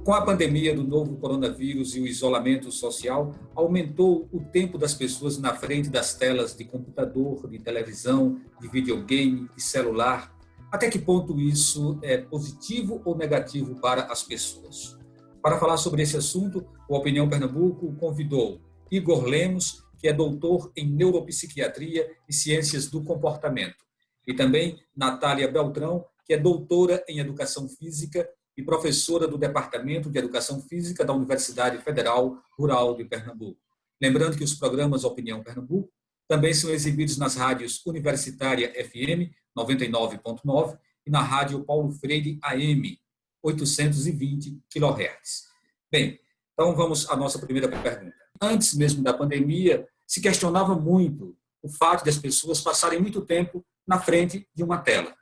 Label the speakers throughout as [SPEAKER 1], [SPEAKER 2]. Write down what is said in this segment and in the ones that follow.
[SPEAKER 1] Com a pandemia do novo coronavírus e o isolamento social, aumentou o tempo das pessoas na frente das telas de computador, de televisão, de videogame, de celular. Até que ponto isso é positivo ou negativo para as pessoas? Para falar sobre esse assunto, o Opinião Pernambuco convidou Igor Lemos, que é doutor em neuropsiquiatria e ciências do comportamento, e também Natália Beltrão, que é doutora em educação física e professora do Departamento de Educação Física da Universidade Federal Rural de Pernambuco. Lembrando que os programas Opinião Pernambuco também são exibidos nas rádios Universitária FM 99.9 e na rádio Paulo Freire AM 820 kHz. Bem, então vamos à nossa primeira pergunta. Antes mesmo da pandemia, se questionava muito o fato de as pessoas passarem muito tempo na frente de uma tela.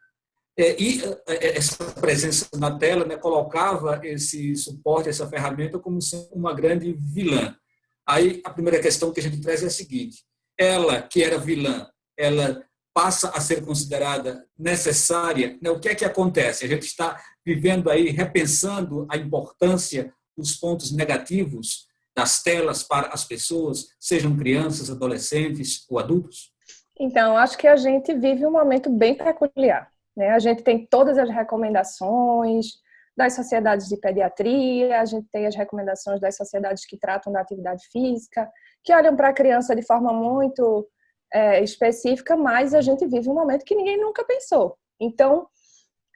[SPEAKER 1] E essa presença na tela, né, colocava esse suporte, essa ferramenta, como sendo uma grande vilã. Aí a primeira questão que a gente traz é a seguinte: ela, que era vilã, ela passa a ser considerada necessária, né? O que é que acontece? A gente está vivendo aí, repensando a importância dos pontos negativos das telas para as pessoas, sejam crianças, adolescentes ou adultos?
[SPEAKER 2] Então, acho que a gente vive um momento bem peculiar, né? A gente tem todas as recomendações das sociedades de pediatria, a gente tem as recomendações das sociedades que tratam da atividade física, que olham para a criança de forma muito específica, mas a gente vive um momento que ninguém nunca pensou. Então,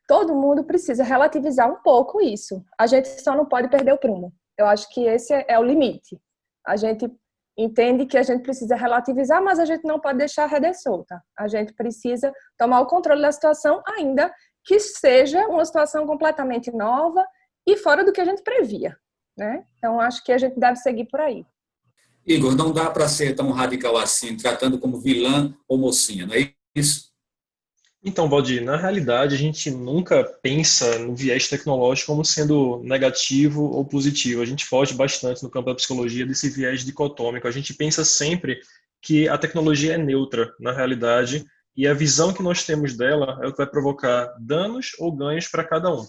[SPEAKER 2] todo mundo precisa relativizar um pouco isso. A gente só não pode perder o prumo. Eu acho que esse é o limite. A gente entende que a gente precisa relativizar, mas a gente não pode deixar a rédea solta. A gente precisa tomar o controle da situação, ainda que seja uma situação completamente nova e fora do que a gente previa, né? Então, acho que a gente deve seguir por aí.
[SPEAKER 1] Igor, não dá para ser tão radical assim, tratando como vilã ou mocinha, não é isso?
[SPEAKER 3] Então, Valdir, na realidade, a gente nunca pensa no viés tecnológico como sendo negativo ou positivo. A gente foge bastante no campo da psicologia desse viés dicotômico. A gente pensa sempre que a tecnologia é neutra, na realidade, e a visão que nós temos dela é o que vai provocar danos ou ganhos para cada um.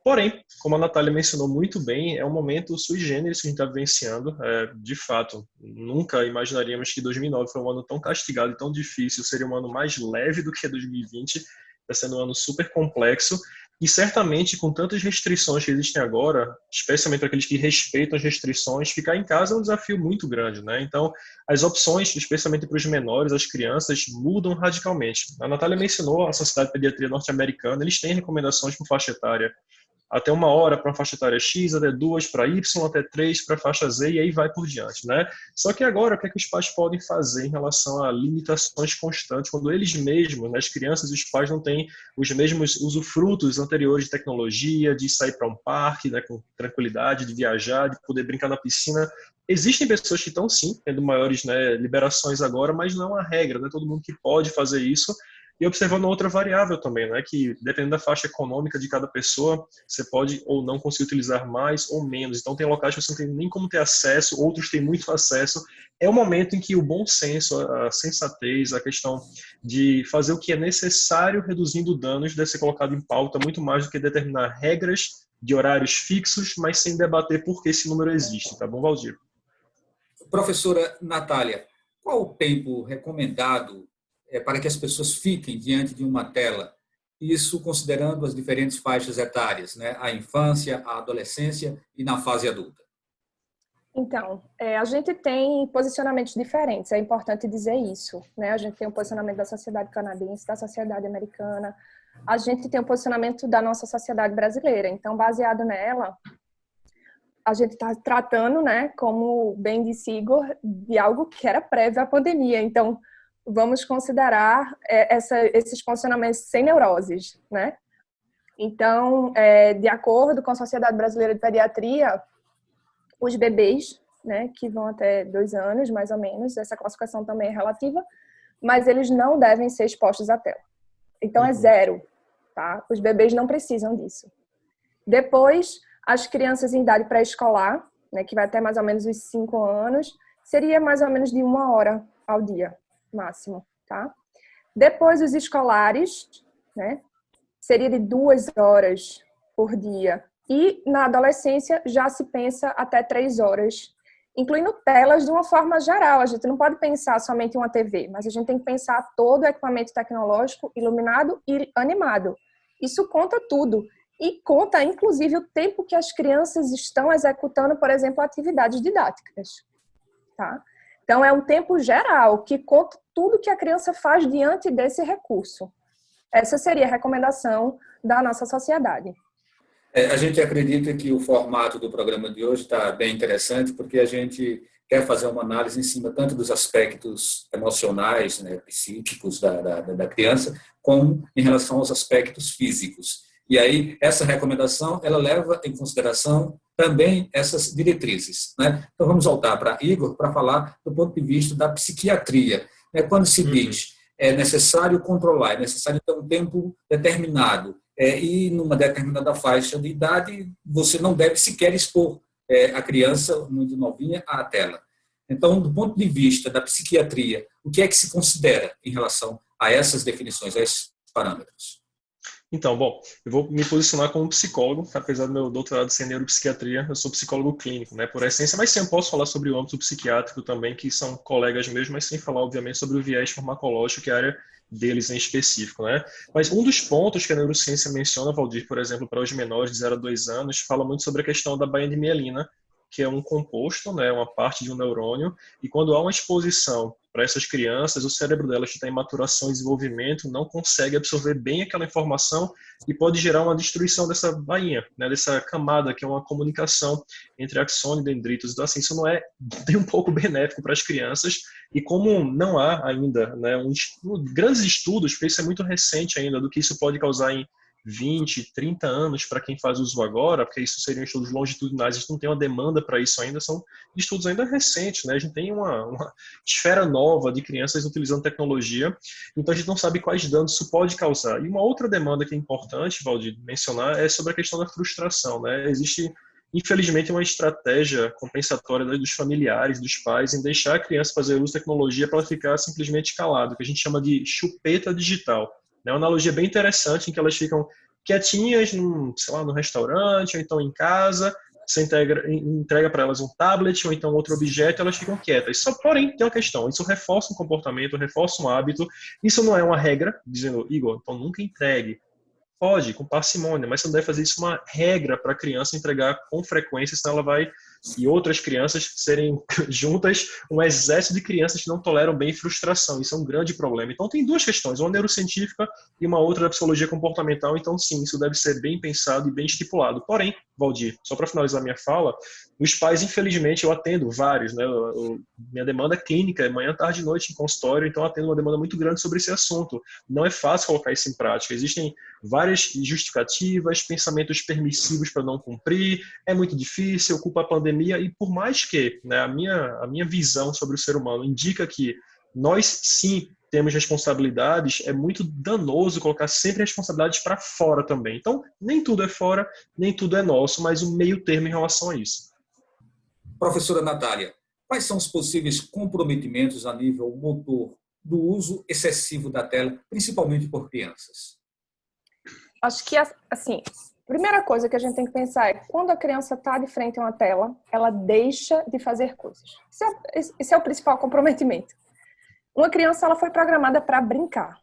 [SPEAKER 3] Porém, como a Natália mencionou muito bem, é um momento sui generis que a gente está vivenciando. De fato, nunca imaginaríamos que 2009 foi um ano tão castigado e tão difícil, seria um ano mais leve do que 2020. Está sendo um ano super complexo e certamente com tantas restrições que existem agora, especialmente para aqueles que respeitam as restrições, ficar em casa é um desafio muito grande, né? Então, as opções, especialmente para os menores, as crianças, mudam radicalmente. A Natália mencionou a Sociedade de Pediatria Norte-Americana, eles têm recomendações por faixa etária até 1 hora para a faixa etária X, até 2 para Y, até 3 para a faixa Z e aí vai por diante, né? Só que agora, o que é que os pais podem fazer em relação a limitações constantes, quando eles mesmos, né, as crianças e os pais não têm os mesmos usufrutos anteriores de tecnologia, de sair para um parque, né, com tranquilidade, de viajar, de poder brincar na piscina. Existem pessoas que estão, sim, tendo maiores, né, liberações agora, mas não é uma regra, não é todo mundo que pode fazer isso. E observando outra variável também, né, que dependendo da faixa econômica de cada pessoa, você pode ou não conseguir utilizar mais ou menos. Então tem locais que você não tem nem como ter acesso, outros têm muito acesso. É o momento em que o bom senso, a sensatez, a questão de fazer o que é necessário reduzindo danos deve ser colocado em pauta muito mais do que determinar regras de horários fixos, mas sem debater por que esse número existe, tá bom, Valdir?
[SPEAKER 1] Professora Natália, qual o tempo recomendado para que as pessoas fiquem diante de uma tela? Isso considerando as diferentes faixas etárias, né? A infância, a adolescência e na fase adulta.
[SPEAKER 2] Então, a gente tem posicionamentos diferentes, é importante dizer isso, né? A gente tem o posicionamento da sociedade canadense, da sociedade americana, a gente tem o posicionamento da nossa sociedade brasileira. Então, baseado nela, a gente está tratando, né, como bem disse Igor, de algo que era prévio à pandemia. Então, vamos considerar esses posicionamentos sem neuroses, né? Então, de acordo com a Sociedade Brasileira de Pediatria, os bebês, né, que vão até 2 anos, mais ou menos, essa classificação também é relativa, mas eles não devem ser expostos à tela. Então, é 0, tá? Os bebês não precisam disso. Depois, as crianças em idade pré-escolar, né, que vai até mais ou menos os 5 anos, seria mais ou menos de 1 hora ao dia, máximo, tá? Depois, os escolares, né, seria de 2 horas por dia, E na adolescência já se pensa até 3 horas, incluindo telas de uma forma geral. A gente não pode pensar somente em uma TV, mas a gente tem que pensar todo o equipamento tecnológico iluminado e animado. Isso conta tudo. E conta, inclusive, o tempo que as crianças estão executando, por exemplo, atividades didáticas. Tá? Então, é um tempo geral que conta tudo que a criança faz diante desse recurso. Essa seria a recomendação da nossa sociedade.
[SPEAKER 1] A gente acredita que o formato do programa de hoje está bem interessante, porque a gente quer fazer uma análise em cima tanto dos aspectos emocionais, né, psíquicos da criança, como em relação aos aspectos físicos. E aí, essa recomendação, ela leva em consideração também essas diretrizes, né? Então, vamos voltar para Igor para falar do ponto de vista da psiquiatria. Quando se diz é necessário controlar, é necessário ter um tempo determinado, e numa determinada faixa de idade, você não deve sequer expor a criança muito novinha à tela. Então, do ponto de vista da psiquiatria, o que é que se considera em relação a essas definições, a esses parâmetros?
[SPEAKER 3] Então, bom, eu vou me posicionar como psicólogo, apesar do meu doutorado ser em neuropsiquiatria, eu sou psicólogo clínico, né, por essência, mas sim, eu posso falar sobre o âmbito psiquiátrico também, que são colegas meus, mas sem falar, obviamente, sobre o viés farmacológico, que é a área deles em específico, né? Mas um dos pontos que a neurociência menciona, Valdir, por exemplo, para os menores de 0 a 2 anos, fala muito sobre a questão da baía de mielina, que é um composto, né, uma parte de um neurônio, e quando há uma exposição para essas crianças, o cérebro delas que está em maturação e desenvolvimento não consegue absorver bem aquela informação e pode gerar uma destruição dessa bainha, né, dessa camada que é uma comunicação entre axônio e dendritos. Então, assim, isso não é nem um pouco benéfico para as crianças, e como não há ainda, né, grandes estudos, porque isso é muito recente ainda, do que isso pode causar em 20, 30 anos para quem faz uso agora, porque isso seriam estudos longitudinais, a gente não tem uma demanda para isso ainda, são estudos ainda recentes, né? A gente tem uma esfera nova de crianças utilizando tecnologia, então a gente não sabe quais danos isso pode causar. E uma outra demanda que é importante, Valdir, mencionar, é sobre a questão da frustração, né? Existe, infelizmente, uma estratégia compensatória dos familiares, dos pais, em deixar a criança fazer uso de tecnologia para ela ficar simplesmente calada, que a gente chama de chupeta digital. É uma analogia bem interessante em que elas ficam quietinhas, sei lá, no restaurante ou então em casa, você entrega para elas um tablet ou então outro objeto, elas ficam quietas. Só, porém, tem uma questão, isso reforça um comportamento, reforça um hábito, isso não é uma regra, dizendo, Igor, então nunca entregue. Pode, com parcimônia, mas você não deve fazer isso uma regra para a criança entregar com frequência, senão ela vai, e outras crianças serem juntas, um exército de crianças que não toleram bem frustração. Isso é um grande problema. Então, tem duas questões, uma neurocientífica e uma outra da psicologia comportamental. Então, sim, isso deve ser bem pensado e bem estipulado. Porém, Valdir, só para finalizar minha fala, os pais, infelizmente, eu atendo vários, né? Minha demanda é clínica, é manhã, tarde e noite em consultório, então eu atendo uma demanda muito grande sobre esse assunto. Não é fácil colocar isso em prática. Existem várias justificativas, pensamentos permissivos para não cumprir, é muito difícil, culpa a pandemia, e por mais que, né, a minha visão sobre o ser humano indica que nós sim temos responsabilidades, é muito danoso colocar sempre responsabilidades para fora também. Então, nem tudo é fora, nem tudo é nosso, mas um meio termo em relação a isso.
[SPEAKER 1] Professora Natália, quais são os possíveis comprometimentos a nível motor do uso excessivo da tela, principalmente por crianças?
[SPEAKER 2] Acho que, assim, a primeira coisa que a gente tem que pensar é quando a criança está de frente a uma tela, ela deixa de fazer coisas. Esse é o principal comprometimento. Uma criança, ela foi programada para brincar.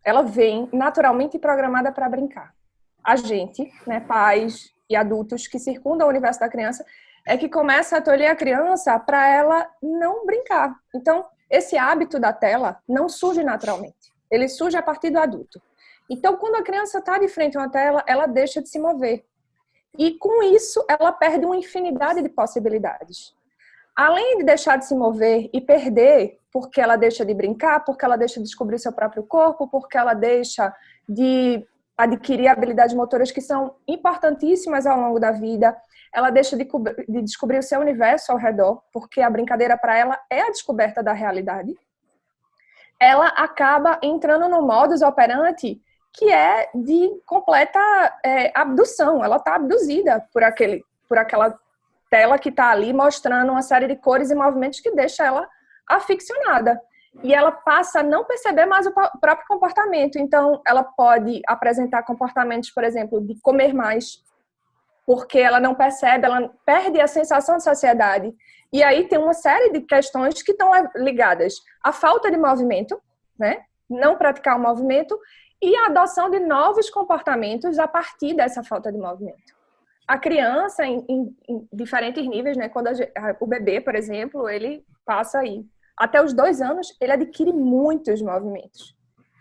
[SPEAKER 2] Ela vem naturalmente programada para brincar. A gente, né, pais e adultos que circundam o universo da criança, é que começa a tolher a criança para ela não brincar. Então, esse hábito da tela não surge naturalmente. Ele surge a partir do adulto. Então, quando a criança está de frente a uma tela, ela deixa de se mover. E, com isso, ela perde uma infinidade de possibilidades. Além de deixar de se mover e perder, porque ela deixa de brincar, porque ela deixa de descobrir seu próprio corpo, porque ela deixa de adquirir habilidades motoras que são importantíssimas ao longo da vida, ela deixa de descobrir o seu universo ao redor, porque a brincadeira para ela é a descoberta da realidade. Ela acaba entrando no modus operandi que é de completa abdução. Ela está abduzida por aquela tela que está ali mostrando uma série de cores e movimentos que deixa ela aficionada. E ela passa a não perceber mais o próprio comportamento. Então, ela pode apresentar comportamentos, por exemplo, de comer mais, porque ela não percebe, ela perde a sensação de sociedade. E aí tem uma série de questões que estão ligadas à falta de movimento, né? Não praticar o movimento, e a adoção de novos comportamentos a partir dessa falta de movimento. A criança, em diferentes níveis, né? Quando o bebê, por exemplo, ele passa aí. Até os 2 anos, ele adquire muitos movimentos.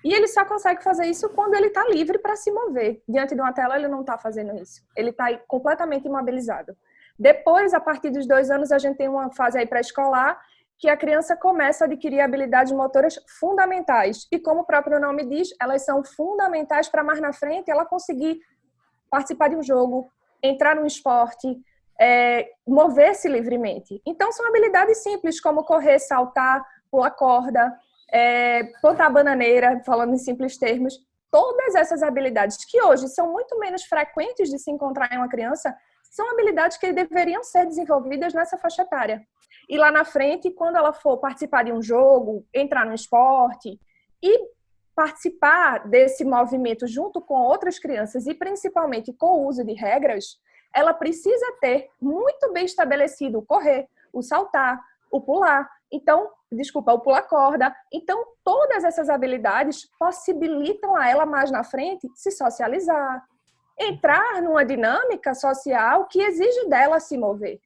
[SPEAKER 2] E ele só consegue fazer isso quando ele está livre para se mover. Diante de uma tela, ele não está fazendo isso. Ele está completamente imobilizado. Depois, a partir dos 2 anos, a gente tem uma fase aí pré-escolar que a criança começa a adquirir habilidades motoras fundamentais. E como o próprio nome diz, elas são fundamentais para mais na frente ela conseguir participar de um jogo, entrar num esporte, mover-se livremente. Então, são habilidades simples, como correr, saltar, pular corda, plantar a bananeira, falando em simples termos. Todas essas habilidades, que hoje são muito menos frequentes de se encontrar em uma criança, são habilidades que deveriam ser desenvolvidas nessa faixa etária. E lá na frente, quando ela for participar de um jogo, entrar no esporte e participar desse movimento junto com outras crianças e principalmente com o uso de regras, ela precisa ter muito bem estabelecido o correr, o saltar, o pular. Então, o pular corda. Então, todas essas habilidades possibilitam a ela mais na frente se socializar, entrar numa dinâmica social que exige dela se mover.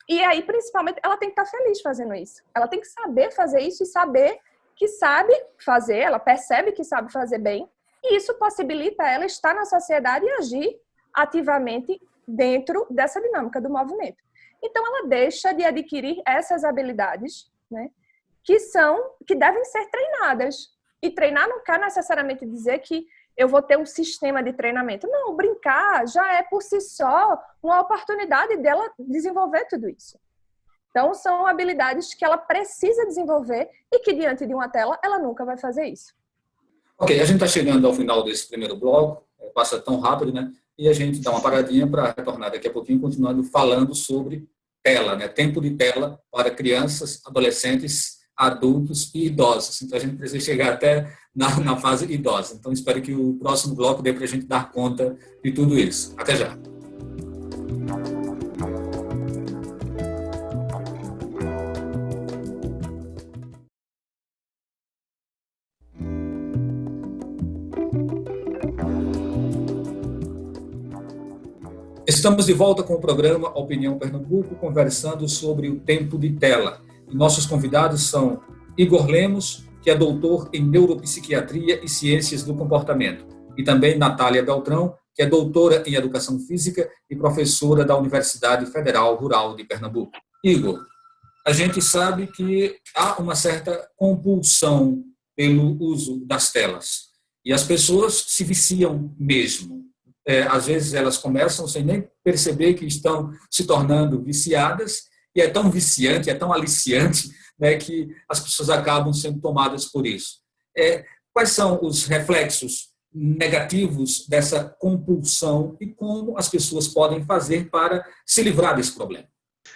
[SPEAKER 2] E aí, principalmente, ela tem que estar feliz fazendo isso. Ela tem que saber fazer isso e saber que sabe fazer, ela percebe que sabe fazer bem, e isso possibilita ela estar na sociedade e agir ativamente dentro dessa dinâmica do movimento. Então, ela deixa de adquirir essas habilidades, né, que devem ser treinadas. E treinar não quer necessariamente dizer que eu vou ter um sistema de treinamento. Não, brincar já é por si só uma oportunidade dela desenvolver tudo isso. Então, são habilidades que ela precisa desenvolver e que, diante de uma tela, ela nunca vai fazer isso.
[SPEAKER 1] Ok, a gente está chegando ao final desse primeiro bloco, passa tão rápido, né? E a gente dá uma paradinha para retornar daqui a pouquinho, continuando falando sobre tela, né? Tempo de tela para crianças, adolescentes, adultos e idosos. Então, a gente precisa chegar até na fase idosa. Então, espero que o próximo bloco dê para a gente dar conta de tudo isso. Até já. Estamos de volta com o programa Opinião Pernambuco, conversando sobre o tempo de tela. E nossos convidados são Igor Lemos, que é doutor em Neuropsiquiatria e Ciências do Comportamento, e também Natália Beltrão, que é doutora em Educação Física e professora da Universidade Federal Rural de Pernambuco. Igor, a gente sabe que há uma certa compulsão pelo uso das telas, e as pessoas se viciam mesmo. Às vezes elas começam sem nem perceber que estão se tornando viciadas, e é tão viciante, é tão aliciante, né, que as pessoas acabam sendo tomadas por isso. Quais são os reflexos negativos dessa compulsão e como as pessoas podem fazer para se livrar desse problema?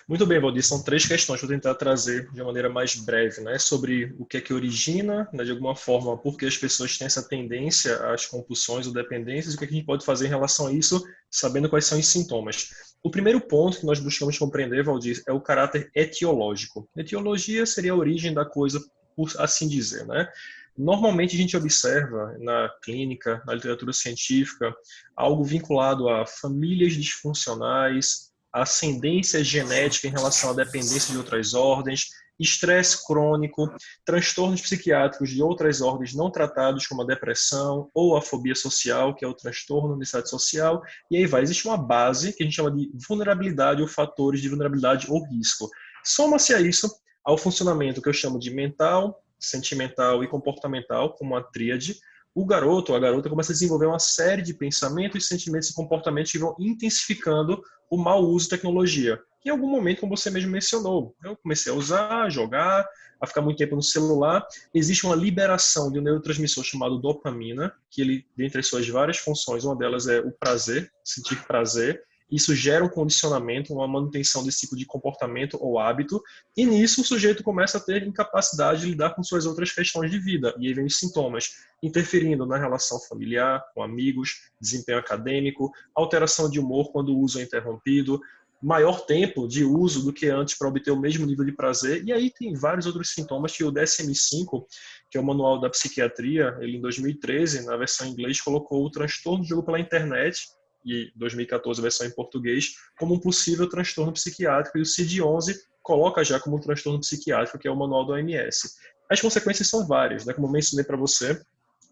[SPEAKER 3] Muito bem, Valdir, são 3 questões que eu vou tentar trazer de uma maneira mais breve, né? Sobre o que é que origina, né, de alguma forma, por que as pessoas têm essa tendência às compulsões ou dependências e o que a gente pode fazer em relação a isso, sabendo quais são os sintomas. O primeiro ponto que nós buscamos compreender, Valdir, é o caráter etiológico. Etiologia seria a origem da coisa, por assim dizer, né? Normalmente a gente observa na clínica, na literatura científica, algo vinculado a famílias disfuncionais, ascendência genética em relação à dependência de outras ordens, estresse crônico, transtornos psiquiátricos de outras ordens não tratados, como a depressão ou a fobia social, que é o transtorno de necessidade social, e aí vai. Existe uma base que a gente chama de vulnerabilidade ou fatores de vulnerabilidade ou risco. Soma-se a isso ao funcionamento que eu chamo de mental, sentimental e comportamental, como uma tríade. O garoto ou a garota começa a desenvolver uma série de pensamentos, sentimentos e comportamentos que vão intensificando o mau uso de tecnologia. Em algum momento, como você mesmo mencionou, eu comecei a usar, a jogar, a ficar muito tempo no celular. Existe uma liberação de um neurotransmissor chamado dopamina, que ele, dentre as suas várias funções, uma delas é o prazer, sentir prazer. Isso gera um condicionamento, uma manutenção desse tipo de comportamento ou hábito, e nisso o sujeito começa a ter incapacidade de lidar com suas outras questões de vida. E aí vem os sintomas, interferindo na relação familiar, com amigos, desempenho acadêmico, alteração de humor quando o uso é interrompido, maior tempo de uso do que antes para obter o mesmo nível de prazer. E aí tem vários outros sintomas que o DSM-5, que é o Manual da Psiquiatria, ele em 2013, na versão em inglês, colocou o transtorno de jogo pela internet, e 2014 a versão em português, como um possível transtorno psiquiátrico, e o CID-11 coloca já como um transtorno psiquiátrico, que é o Manual da OMS. As consequências são várias, né? Como eu mencionei para você,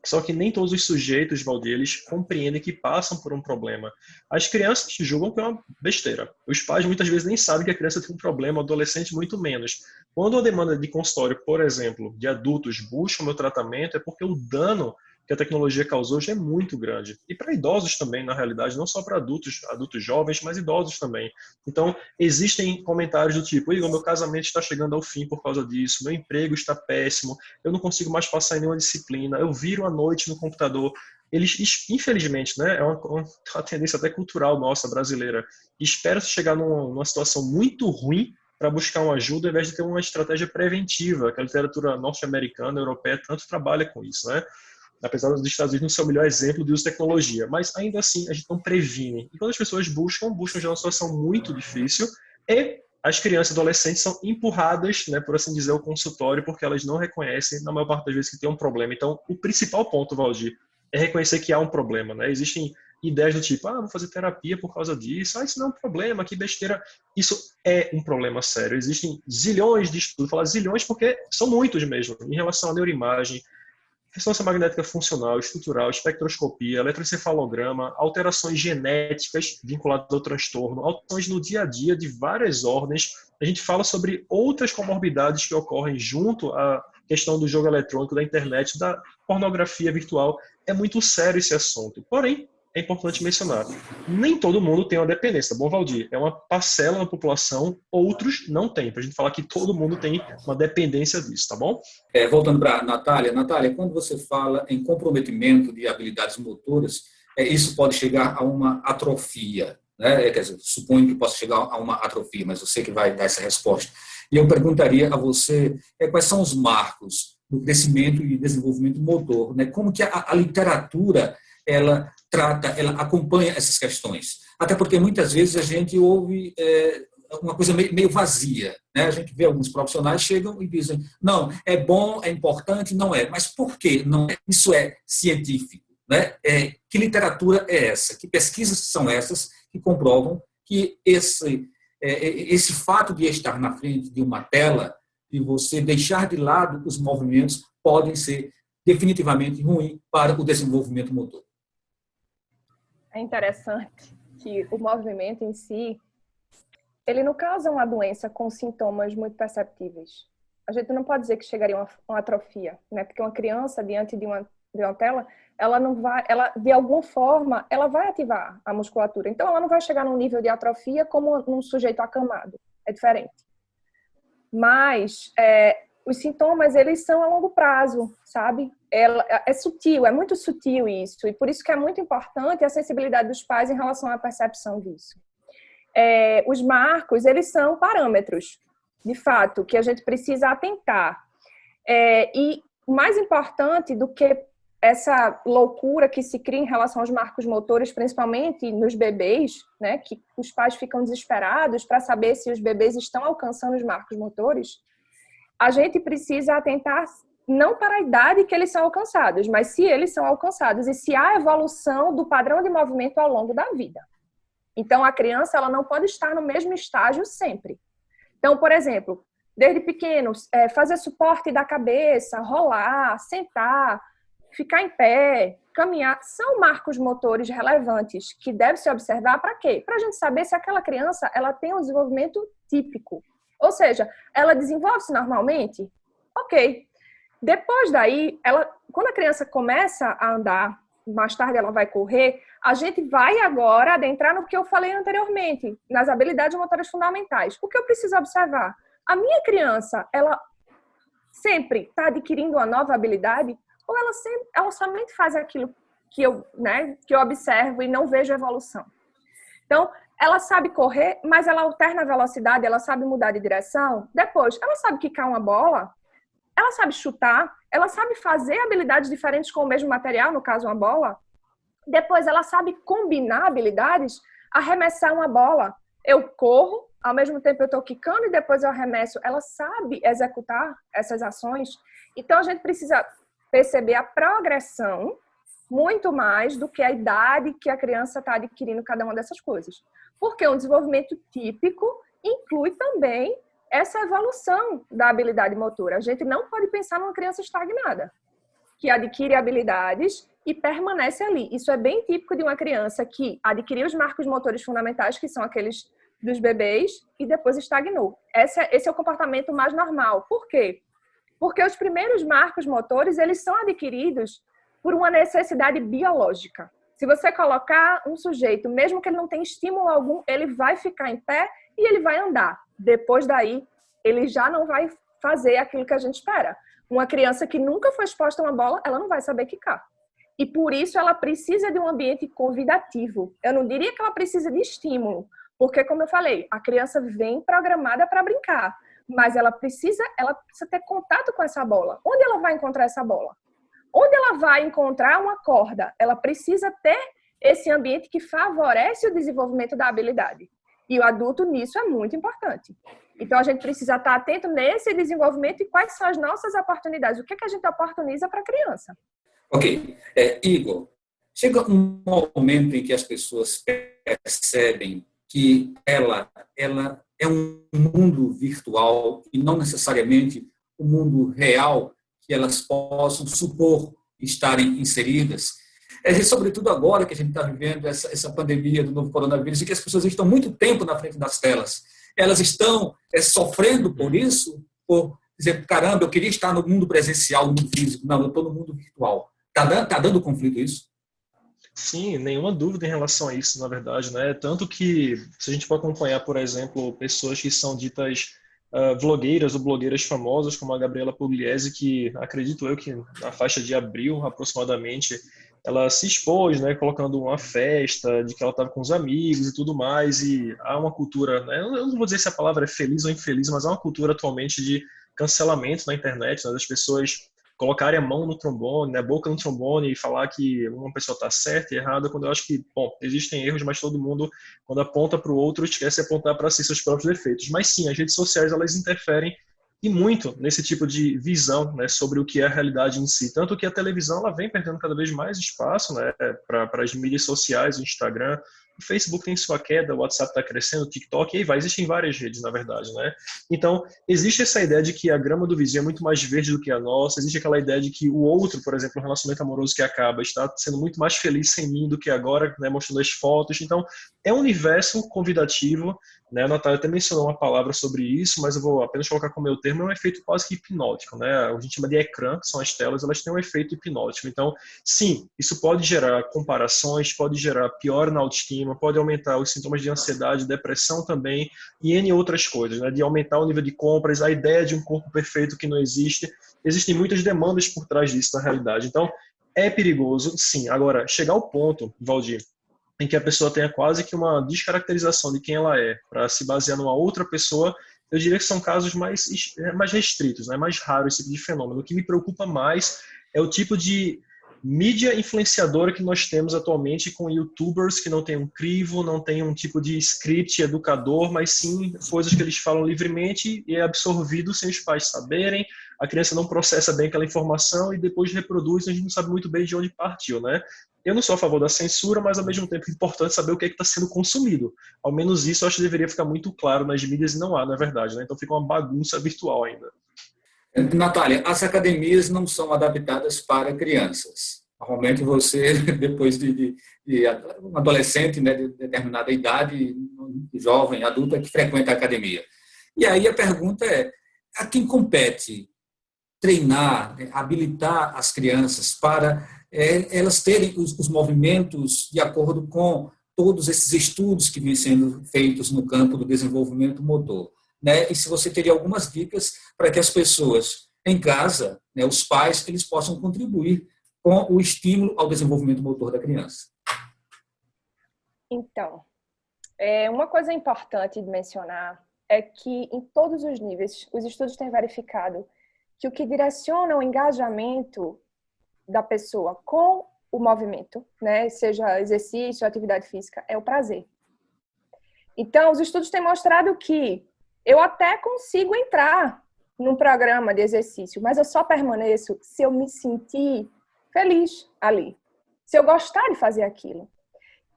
[SPEAKER 3] só que nem todos os sujeitos, Valdir, eles compreendem que passam por um problema. As crianças julgam que é uma besteira. Os pais muitas vezes nem sabem que a criança tem um problema, o adolescente muito menos. Quando a demanda de consultório, por exemplo, de adultos busca o meu tratamento, é porque o dano que a tecnologia causou já é muito grande. E para idosos também, na realidade, não só para adultos jovens, mas idosos também. Então, existem comentários do tipo: Igor, meu casamento está chegando ao fim por causa disso, meu emprego está péssimo, eu não consigo mais passar em nenhuma disciplina, eu viro à noite no computador. Eles, infelizmente, né, é uma tendência até cultural nossa, brasileira, espera-se chegar numa situação muito ruim para buscar uma ajuda, ao invés de ter uma estratégia preventiva, que a literatura norte-americana, europeia, tanto trabalha com isso, né? Apesar dos Estados Unidos não ser o melhor exemplo de uso de tecnologia, mas ainda assim a gente não previne. E quando as pessoas buscam já uma situação muito difícil, e as crianças e adolescentes são empurradas, né, por assim dizer, ao consultório, porque elas não reconhecem, na maior parte das vezes, que tem um problema. Então, o principal ponto, Valdir, é reconhecer que há um problema, né? Existem ideias do tipo: vou fazer terapia por causa disso, isso não é um problema, que besteira. Isso é um problema sério. Existem zilhões de estudos, falar zilhões porque são muitos mesmo, em relação à neuroimagem, ressonância magnética funcional, estrutural, espectroscopia, eletroencefalograma, alterações genéticas vinculadas ao transtorno, alterações no dia a dia de várias ordens. A gente fala sobre outras comorbidades que ocorrem junto à questão do jogo eletrônico, da internet, da pornografia virtual. É muito sério esse assunto. Porém, é importante mencionar, nem todo mundo tem uma dependência, tá bom, Valdir? É uma parcela da população, outros não têm. Para a gente falar que todo mundo tem uma dependência disso, tá bom?
[SPEAKER 1] Voltando para a Natália. Natália, quando você fala em comprometimento de habilidades motoras, isso pode chegar a uma atrofia, né? Quer dizer, suponho que possa chegar a uma atrofia, mas você que vai dar essa resposta. E eu perguntaria a você quais são os marcos do crescimento e desenvolvimento motor, né? Como que a literatura ela trata, ela acompanha essas questões. Até porque muitas vezes a gente ouve uma coisa meio vazia, né? A gente vê alguns profissionais chegam e dizem: não, é bom, é importante, não é. Mas por quê? Não é? Isso é científico, né? Que literatura é essa? Que pesquisas são essas que comprovam que esse fato de estar na frente de uma tela e você deixar de lado os movimentos podem ser definitivamente ruins para o desenvolvimento motor?
[SPEAKER 2] É interessante que o movimento em si, ele não causa uma doença com sintomas muito perceptíveis. A gente não pode dizer que chegaria a uma atrofia, né? Porque uma criança diante de uma tela, ela não vai, de alguma forma, ela vai ativar a musculatura. Então, ela não vai chegar num nível de atrofia como um sujeito acamado. É diferente. Mas os sintomas, eles são a longo prazo, sabe? É sutil, é muito sutil isso. E por isso que é muito importante a sensibilidade dos pais em relação à percepção disso. Os marcos, eles são parâmetros, de fato, que a gente precisa atentar. E mais importante do que essa loucura que se cria em relação aos marcos motores, principalmente nos bebês, né, que os pais ficam desesperados para saber se os bebês estão alcançando os marcos motores, a gente precisa atentar não para a idade que eles são alcançados, mas se eles são alcançados e se há evolução do padrão de movimento ao longo da vida. Então, a criança ela não pode estar no mesmo estágio sempre. Então, por exemplo, desde pequenos, fazer suporte da cabeça, rolar, sentar, ficar em pé, caminhar, são marcos motores relevantes que deve se observar para quê? Para a gente saber se aquela criança ela tem um desenvolvimento típico. Ou seja, ela desenvolve-se normalmente? Ok. Depois daí, quando a criança começa a andar, mais tarde ela vai correr, a gente vai agora adentrar no que eu falei anteriormente, nas habilidades motoras fundamentais. O que eu preciso observar? A minha criança, ela sempre está adquirindo uma nova habilidade ou ela somente faz aquilo que eu observo e não vejo evolução? Então, Ela sabe correr, mas ela alterna a velocidade, ela sabe mudar de direção. Depois, ela sabe quicar uma bola, ela sabe chutar, ela sabe fazer habilidades diferentes com o mesmo material, no caso uma bola. Depois, ela sabe combinar habilidades, arremessar uma bola. Eu corro, ao mesmo tempo eu estou quicando e depois eu arremesso. Ela sabe executar essas ações. Então, a gente precisa perceber a progressão muito mais do que a idade que a criança está adquirindo cada uma dessas coisas. Porque um desenvolvimento típico inclui também essa evolução da habilidade motora. A gente não pode pensar numa criança estagnada, que adquire habilidades e permanece ali. Isso é bem típico de uma criança que adquiriu os marcos motores fundamentais, que são aqueles dos bebês, e depois estagnou. Esse é o comportamento mais normal. Por quê? Porque os primeiros marcos motores, eles são adquiridos por uma necessidade biológica. Se você colocar um sujeito, mesmo que ele não tenha estímulo algum, ele vai ficar em pé e ele vai andar. Depois daí, ele já não vai fazer aquilo que a gente espera. Uma criança que nunca foi exposta a uma bola, ela não vai saber quicar. E por isso ela precisa de um ambiente convidativo. Eu não diria que ela precisa de estímulo, porque, como eu falei, a criança vem programada para brincar, mas ela precisa ter contato com essa bola. Onde ela vai encontrar essa bola? Onde ela vai encontrar uma corda? Ela precisa ter esse ambiente que favorece o desenvolvimento da habilidade. E o adulto nisso é muito importante. Então, a gente precisa estar atento nesse desenvolvimento e quais são as nossas oportunidades. O que a gente oportuniza para a criança?
[SPEAKER 1] Ok. Igor, chega um momento em que as pessoas percebem que ela é um mundo virtual e não necessariamente um mundo real que elas possam supor estarem inseridas. Sobretudo agora que a gente está vivendo essa pandemia do novo coronavírus e que as pessoas estão muito tempo na frente das telas. Elas estão sofrendo por isso, por dizer, caramba, eu queria estar no mundo presencial, no mundo físico. Não, eu estou no mundo virtual. Tá dando conflito isso?
[SPEAKER 3] Sim, nenhuma dúvida em relação a isso, na verdade, né? Tanto que, se a gente for acompanhar, por exemplo, pessoas que são ditas vlogueiras ou blogueiras famosas, como a Gabriela Pugliese, que acredito eu que na faixa de abril, aproximadamente, ela se expôs, né, colocando uma festa de que ela estava com os amigos e tudo mais, e há uma cultura, né, eu não vou dizer se a palavra é feliz ou infeliz, mas há uma cultura atualmente de cancelamento na internet, né, das pessoas colocarem a mão no trombone, né, a boca no trombone e falar que uma pessoa está certa e errada, quando eu acho que, bom, existem erros, mas todo mundo, quando aponta para o outro, esquece de apontar para si seus próprios defeitos. Mas sim, as redes sociais, elas interferem e muito nesse tipo de visão, né, sobre o que é a realidade em si. Tanto que a televisão ela vem perdendo cada vez mais espaço, né, para as mídias sociais, o Instagram, o Facebook tem sua queda, o WhatsApp está crescendo, o TikTok, e aí vai. Existem várias redes, na verdade, né? Então, existe essa ideia de que a grama do vizinho é muito mais verde do que a nossa, existe aquela ideia de que o outro, por exemplo, o relacionamento amoroso que acaba, está sendo muito mais feliz sem mim do que agora, né, mostrando as fotos. Então, é um universo convidativo, né? A Natália até mencionou uma palavra sobre isso, mas eu vou apenas colocar como meu termo, é um efeito quase que hipnótico, né? A gente chama de ecrã, que são as telas, elas têm um efeito hipnótico. Então, sim, isso pode gerar comparações, pode gerar pior na autoestima, pode aumentar os sintomas de ansiedade, depressão também, e N outras coisas, né? De aumentar o nível de compras, a ideia de um corpo perfeito que não existe. Existem muitas demandas por trás disso, na realidade. Então, é perigoso, sim. Agora, chegar ao ponto, Valdir, em que a pessoa tenha quase que uma descaracterização de quem ela é, para se basear numa outra pessoa, eu diria que são casos mais restritos, né? Mais raros esse tipo de fenômeno. O que me preocupa mais é o tipo de mídia influenciadora que nós temos atualmente com youtubers que não tem um crivo, não tem um tipo de script educador, mas sim coisas que eles falam livremente e é absorvido sem os pais saberem, a criança não processa bem aquela informação e depois reproduz, a gente não sabe muito bem de onde partiu, né? Eu não sou a favor da censura, mas ao mesmo tempo é importante saber o que é que está sendo consumido. Ao menos isso eu acho que deveria ficar muito claro nas mídias e não há, na verdade, né? Então fica uma bagunça virtual ainda.
[SPEAKER 1] Natália, as academias não são adaptadas para crianças. Normalmente você, depois de um adolescente, né, de determinada idade, jovem, adulto, é que frequenta a academia. E aí a pergunta é, a quem compete treinar, habilitar as crianças para elas terem os movimentos de acordo com todos esses estudos que vêm sendo feitos no campo do desenvolvimento motor? Né? E se você teria algumas dicas para que as pessoas em casa, né, os pais, eles possam contribuir com o estímulo ao desenvolvimento motor da criança.
[SPEAKER 2] Então, Uma coisa importante de mencionar é que, em todos os níveis, os estudos têm verificado que o que direciona o engajamento da pessoa com o movimento, né, seja exercício, atividade física, é o prazer. Então, os estudos têm mostrado que eu até consigo entrar num programa de exercício, mas eu só permaneço se eu me sentir feliz ali, se eu gostar de fazer aquilo.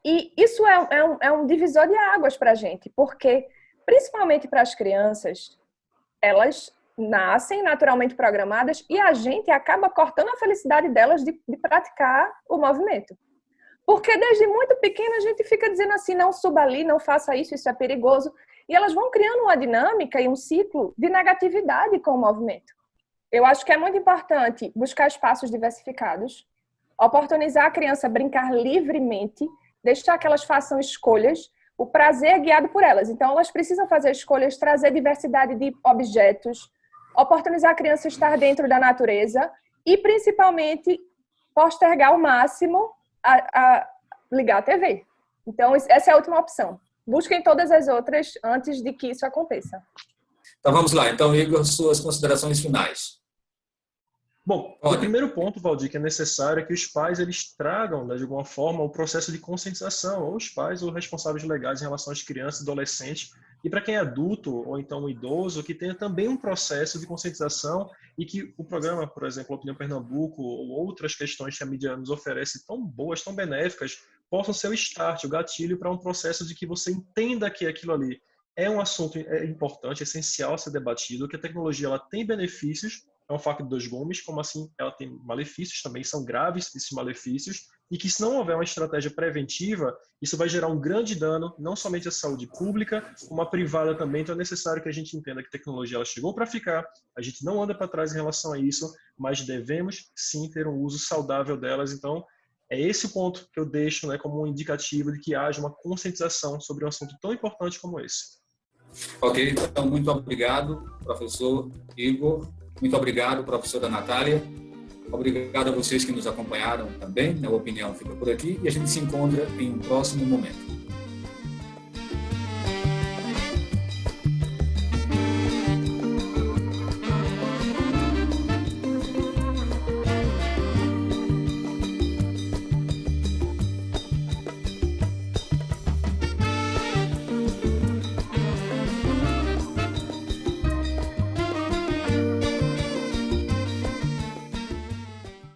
[SPEAKER 2] E isso é um divisor de águas para a gente, porque, principalmente para as crianças, elas nascem naturalmente programadas e a gente acaba cortando a felicidade delas de praticar o movimento. Porque desde muito pequena a gente fica dizendo assim, não suba ali, não faça isso, isso é perigoso. E elas vão criando uma dinâmica e um ciclo de negatividade com o movimento. Eu acho que é muito importante buscar espaços diversificados, oportunizar a criança a brincar livremente, deixar que elas façam escolhas, o prazer é guiado por elas. Então, elas precisam fazer escolhas, trazer diversidade de objetos, oportunizar a criança a estar dentro da natureza e, principalmente, postergar ao máximo a ligar a TV. Então, essa é a última opção. Busquem todas as outras antes de que isso aconteça.
[SPEAKER 1] Então, vamos lá. Então, Igor, suas considerações finais.
[SPEAKER 3] Bom, o primeiro ponto, Valdir, que é necessário é que os pais eles tragam, né, de alguma forma, o processo de conscientização, ou os pais ou responsáveis legais em relação às crianças e adolescentes, e para quem é adulto ou então um idoso, que tenha também um processo de conscientização e que o programa, por exemplo, Opinião Pernambuco ou outras questões que a mídia nos oferece tão boas, tão benéficas, possam ser o start, o gatilho para um processo de que você entenda que aquilo ali é um assunto importante, essencial a ser debatido, que a tecnologia ela tem benefícios, é um faca de dois gumes, como assim ela tem malefícios, também são graves esses malefícios, e que se não houver uma estratégia preventiva, isso vai gerar um grande dano, não somente à saúde pública, como à privada também. Então é necessário que a gente entenda que a tecnologia ela chegou para ficar, a gente não anda para trás em relação a isso, mas devemos sim ter um uso saudável delas. Então é esse o ponto que eu deixo, né, como um indicativo de que haja uma conscientização sobre um assunto tão importante como esse.
[SPEAKER 1] Ok, então muito obrigado, professor Igor. Muito obrigado, professora Natália. Obrigado a vocês que nos acompanharam também. A opinião fica por aqui e a gente se encontra em um próximo momento.